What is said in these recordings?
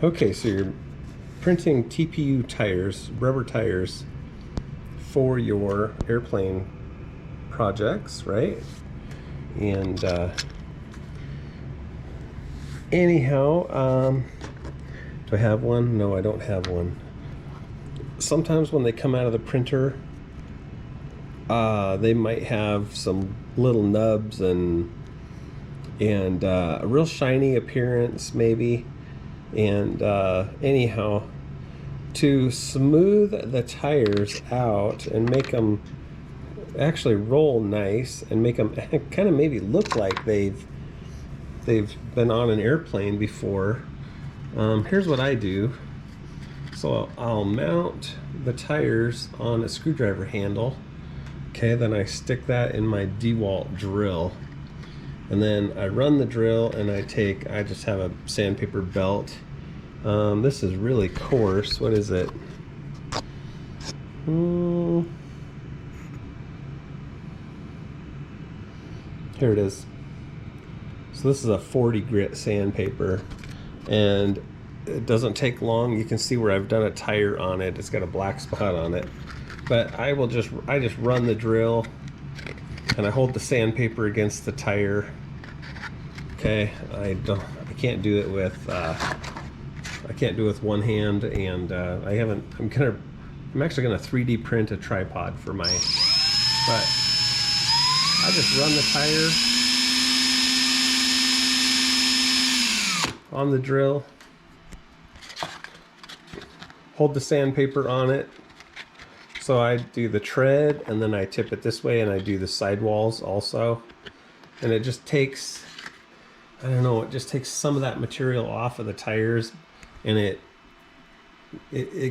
Okay, so you're printing TPU tires, rubber tires, for your airplane projects, right? And anyhow, do I have one? No, I don't have one. Sometimes when they come out of the printer, they might have some little nubs and a real shiny appearance, maybe. And anyhow, to smooth the tires out and make them actually roll nice and make them kind of maybe look like they've been on an airplane before, here's what I do. So I'll mount the tires on a screwdriver handle. Okay, then I stick that in my DeWalt drill. And then I run the drill and I just have a sandpaper belt. This is really coarse. What is it? Here it is. So this is a 40 grit sandpaper, and it doesn't take long. You can see where I've done a tire on it. It's got a black spot on it. But I just run the drill and I hold the sandpaper against the tire. Okay, I can't do it with one hand, and I'm actually gonna 3D print a tripod for my, but I just run the tire on the drill, hold the sandpaper on it. So I do the tread and then I tip it this way, and I do the sidewalls also. And it just takes, I don't know, it just takes some of that material off of the tires, and it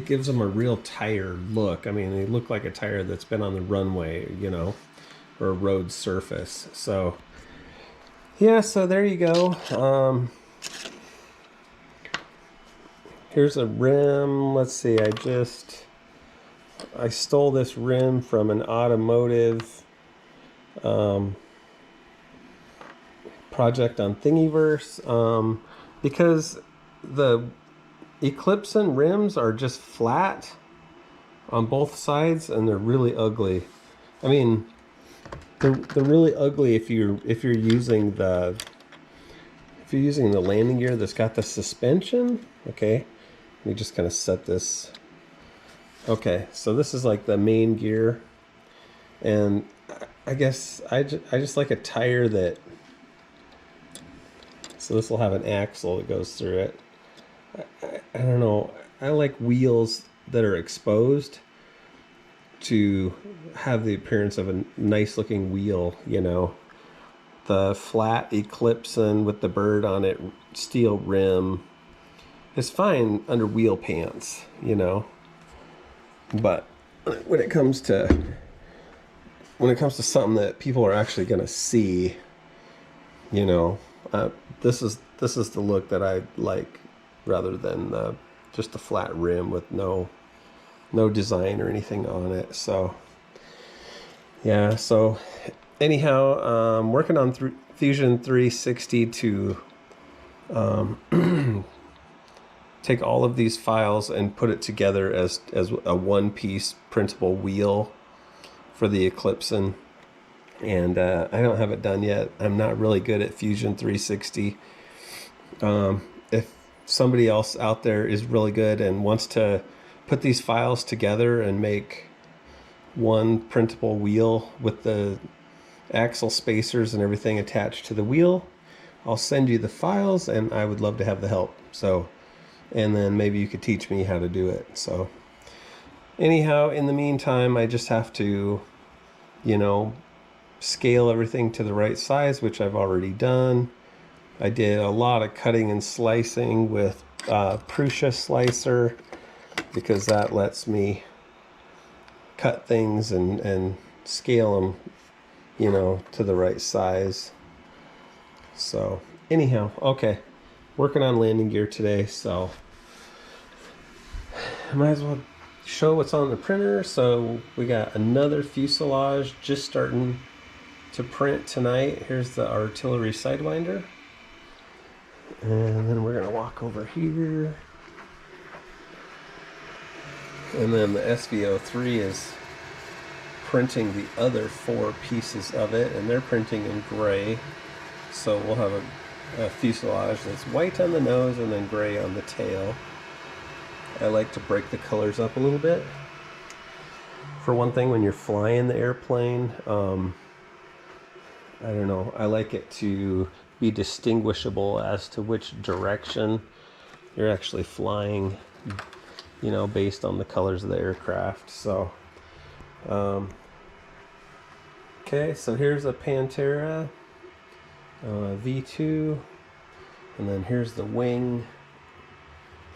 gives them a real tire look. I mean, they look like a tire that's been on the runway, you know, or a road surface. So yeah, so there you go. Here's a rim. Let's see, I stole this rim from an automotive project on Thingiverse, because the Eclipson rims are just flat on both sides, and they're really ugly. I mean, they're really ugly if you're using the landing gear that's got the suspension. Okay, let me just kind of set this. Okay, so this is like the main gear, and I guess I just like a tire that, so this will have an axle that goes through it. I don't know, I like wheels that are exposed to have the appearance of a nice looking wheel, you know. The flat Eclipson with the bird on it, steel rim, is fine under wheel pants, you know. But when it comes to something that people are actually going to see, you know, this is the look that I like, rather than just a flat rim with no design or anything on it. So yeah, so anyhow, I'm working on Fusion 360 to take all of these files and put it together as a one-piece printable wheel for the Eclipson. And I don't have it done yet. I'm not really good at Fusion 360. If somebody else out there is really good and wants to put these files together and make one printable wheel with the axle spacers and everything attached to the wheel, I'll send you the files, and I would love to have the help. So, and then maybe you could teach me how to do it. So anyhow, in the meantime, I just have to, you know, scale everything to the right size, which I've already done. I did a lot of cutting and slicing with Prusa slicer, because that lets me cut things and scale them, you know, to the right size. So anyhow, okay, working on landing gear today, so I might as well show what's on the printer. So we got another fuselage just starting to print tonight. Here's the artillery sidewinder, and then we're gonna walk over here. And then the SVO3 is printing the other 4 pieces of it, and they're printing in gray. So we'll have a fuselage that's white on the nose and then gray on the tail. I like to break the colors up a little bit. For one thing, when you're flying the airplane, I don't know, I like it to be distinguishable as to which direction you're actually flying, you know, based on the colors of the aircraft. So okay, so here's a Pantera V2, and then here's the wing.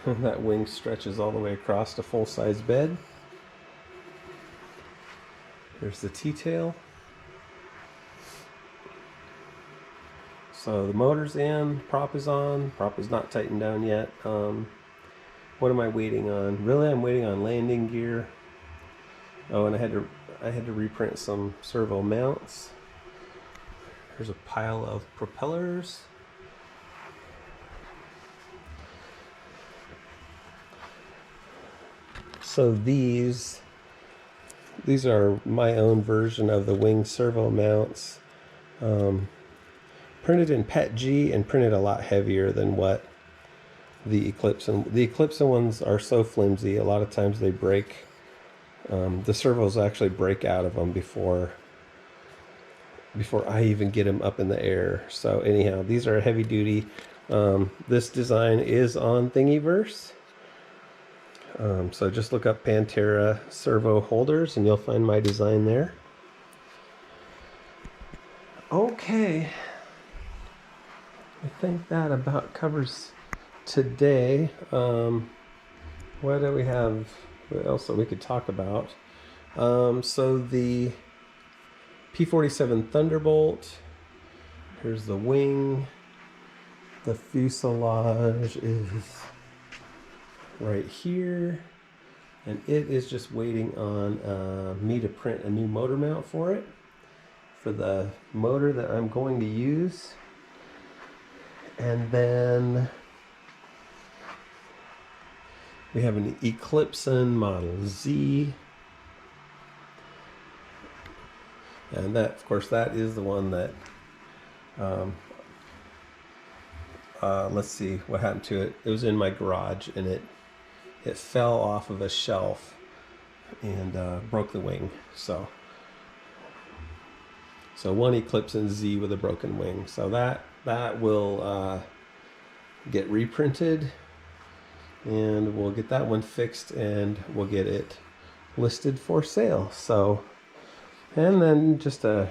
That wing stretches all the way across the full-size bed. Here's the T-tail. So the motor's in, prop is on, prop is not tightened down yet. What am I waiting on? Really, I'm waiting on landing gear. Oh, and I had to reprint some servo mounts. There's a pile of propellers. So these are my own version of the wing servo mounts, printed in PETG and printed a lot heavier than what the Eclipson ones are. So flimsy, a lot of times they break. The servos actually break out of them before I even get them up in the air. So anyhow, these are heavy duty. This design is on Thingiverse. So just look up Pantera servo holders and you'll find my design there. Okay, I think that about covers today. What do we have? What else that we could talk about? So the P-47 Thunderbolt, here's the wing. The fuselage is right here, and it is just waiting on me to print a new motor mount for it, for the motor that I'm going to use. And then we have an Eclipson Model Z, and that, of course, that is the one that let's see what happened to it. It was in my garage, and it fell off of a shelf and broke the wing. So one Eclipson Z with a broken wing. So that will get reprinted, and we'll get that one fixed, and we'll get it listed for sale. So, and then just a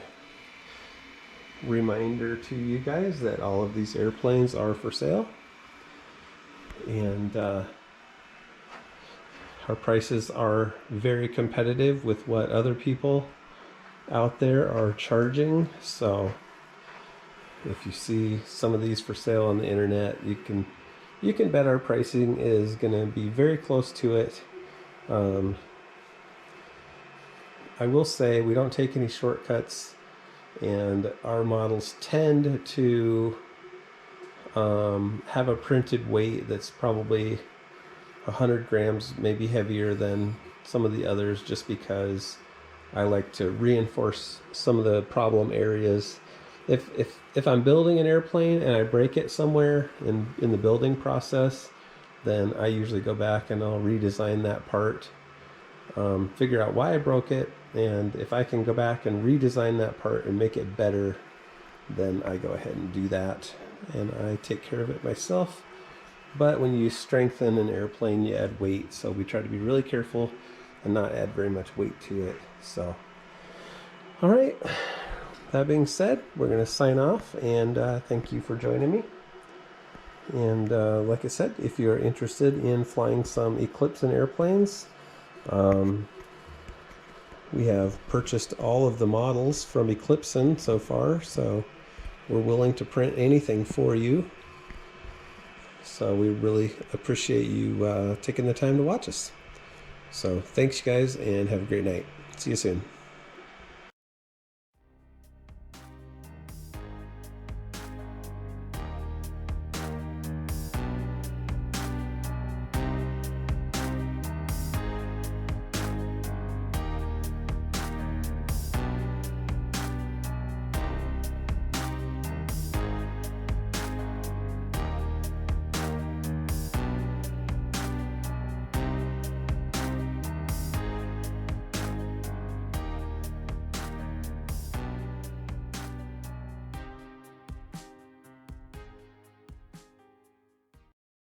reminder to you guys that all of these airplanes are for sale, and our prices are very competitive with what other people out there are charging. So if you see some of these for sale on the internet, you can bet our pricing is going to be very close to it. I will say we don't take any shortcuts, and our models tend to have a printed weight that's probably 100 grams, maybe heavier than some of the others, just because I like to reinforce some of the problem areas. If I'm building an airplane and I break it somewhere in the building process, then I usually go back and I'll redesign that part, figure out why I broke it, and if I can go back and redesign that part and make it better, then I go ahead and do that, and I take care of it myself. But when you strengthen an airplane, you add weight, so we try to be really careful and not add very much weight to it. So, all right, that being said, we're going to sign off, and thank you for joining me. And like I said, if you're interested in flying some Eclipson airplanes, we have purchased all of the models from Eclipson so far, so we're willing to print anything for you. So we really appreciate you taking the time to watch us. So thanks, you guys, and have a great night. See you soon.